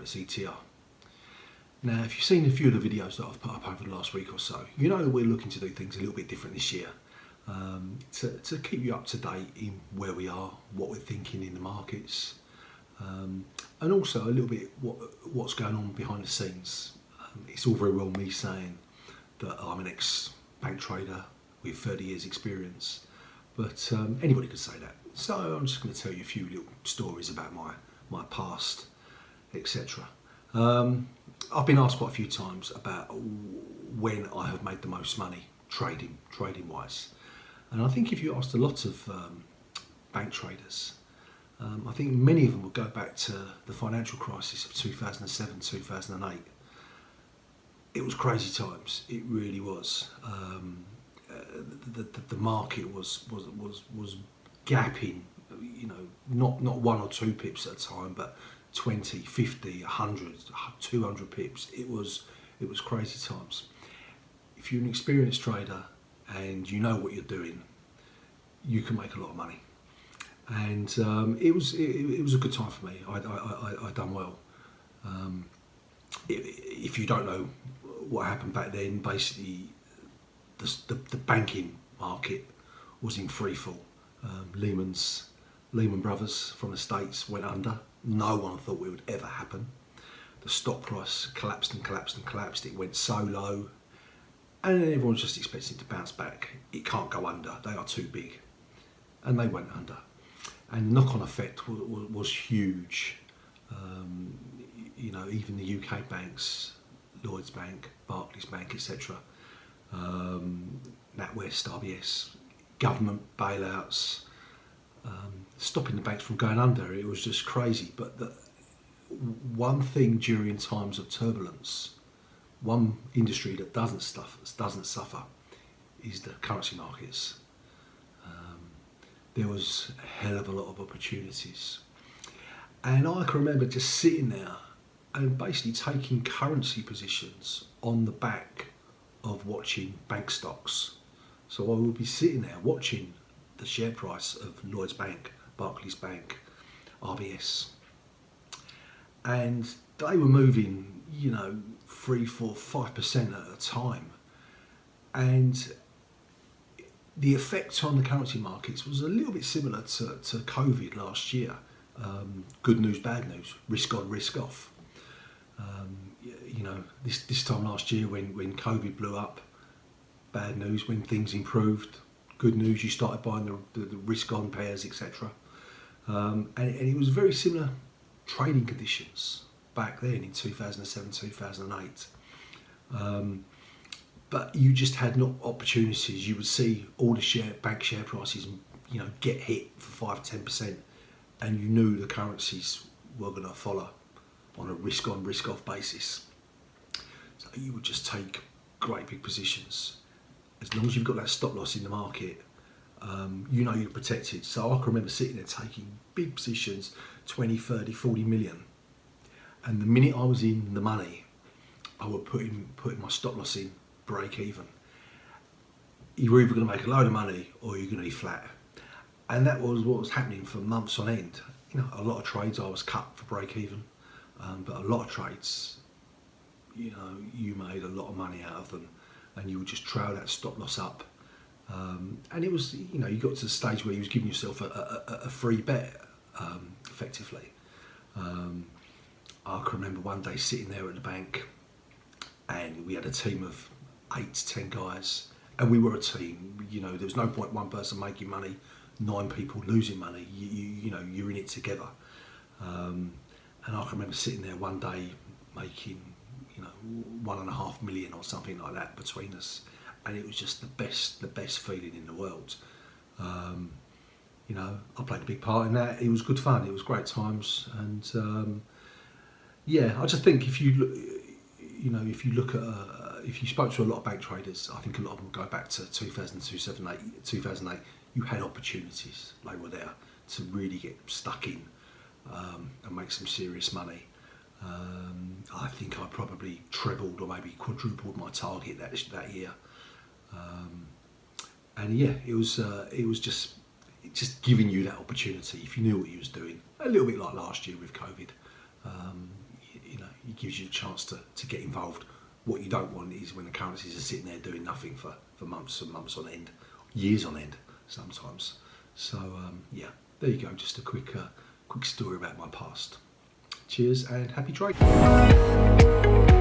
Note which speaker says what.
Speaker 1: US ETR. Now, if you've seen a few of the videos that I've put up over the last week or so, you know that we're looking to do things a little bit different this year, to keep you up to date in where we are, what we're thinking in the markets, and also a little bit what's going on behind the scenes. It's all very well me saying that I'm an ex-bank trader with 30 years experience, but anybody could say that. So I'm just going to tell you a few little stories about my past, etc. I've been asked quite a few times about when I have made the most money trading wise, and I think if you asked a lot of bank traders, I think many of them will go back to the financial crisis of 2007, 2008. It was crazy times. It really was. The market was gapping, you know, not 1 or 2 pips at a time, but 20, 50, 100, 200 pips. It was crazy times. If you're an experienced trader and you know what you're doing, you can make a lot of money. And it was a good time for me. I done well. If you don't know what happened back then, basically the banking market was in free fall. Lehman Brothers from the States went under. No one thought it would ever happen. The stock price collapsed and collapsed and collapsed. It went so low, and then everyone's just expecting it to bounce back. It can't go under. They are too big, and they went under. And the knock-on effect was huge. You know, even the UK banks, Lloyds Bank, Barclays Bank, etc., NatWest, RBS, government bailouts, stopping the banks from going under. It was just crazy. But the one thing during times of turbulence, one industry that doesn't suffer, is the currency markets. There was a hell of a lot of opportunities, and I can remember just sitting there and basically taking currency positions on the back of watching bank stocks. So I would be sitting there watching the share price of Lloyds Bank, Barclays Bank, RBS, and they were moving, you know, 3, 4, 5% at a time, and the effect on the currency markets was a little bit similar to COVID last year. Good news, bad news, risk on, risk off. You know, this time last year when COVID blew up, bad news. When things improved, good news, you started buying the risk on pairs, etc. And it was very similar trading conditions back then in 2007, 2008. But you just had not opportunities. You would see all the bank share prices, you know, get hit for 5-10%, and you knew the currencies were going to follow on a risk on, risk off basis. So you would just take great big positions. As long as you've got that stop loss in the market, you know you're protected. So I can remember sitting there taking big positions, 20, 30, 40 million. And the minute I was in the money, I would put my stop loss in, break even. You're either going to make a load of money or you're going to be flat. And that was what was happening for months on end. You know, a lot of trades I was cut for break even, but a lot of trades, you know, you made a lot of money out of them, and you would just trail that stop loss up. And it was, you know, you got to the stage where you was giving yourself a free bet, effectively. I can remember one day sitting there at the bank, and we had a team of 8 to 10 guys, and we were a team. You know, there was no point one person making money, 9 people losing money. You know, you're in it together. And I can remember sitting there one day making, you know, 1.5 million or something like that between us, and it was just the best feeling in the world. You know, I played a big part in that. It was good fun. It was great times, and yeah, I just think if you look at if you spoke to a lot of bank traders, I think a lot of them go back to 2008. You had opportunities; they were there to really get stuck in and make some serious money. I think I probably trebled or maybe quadrupled my target that year. And yeah, it was just giving you that opportunity if you knew what you was doing. A little bit like last year with COVID. You know, it gives you a chance to get involved. What you don't want is when the currencies are sitting there doing nothing for months and months on end, years on end sometimes. So yeah, there you go, just a quick story about my past. Cheers and happy trading.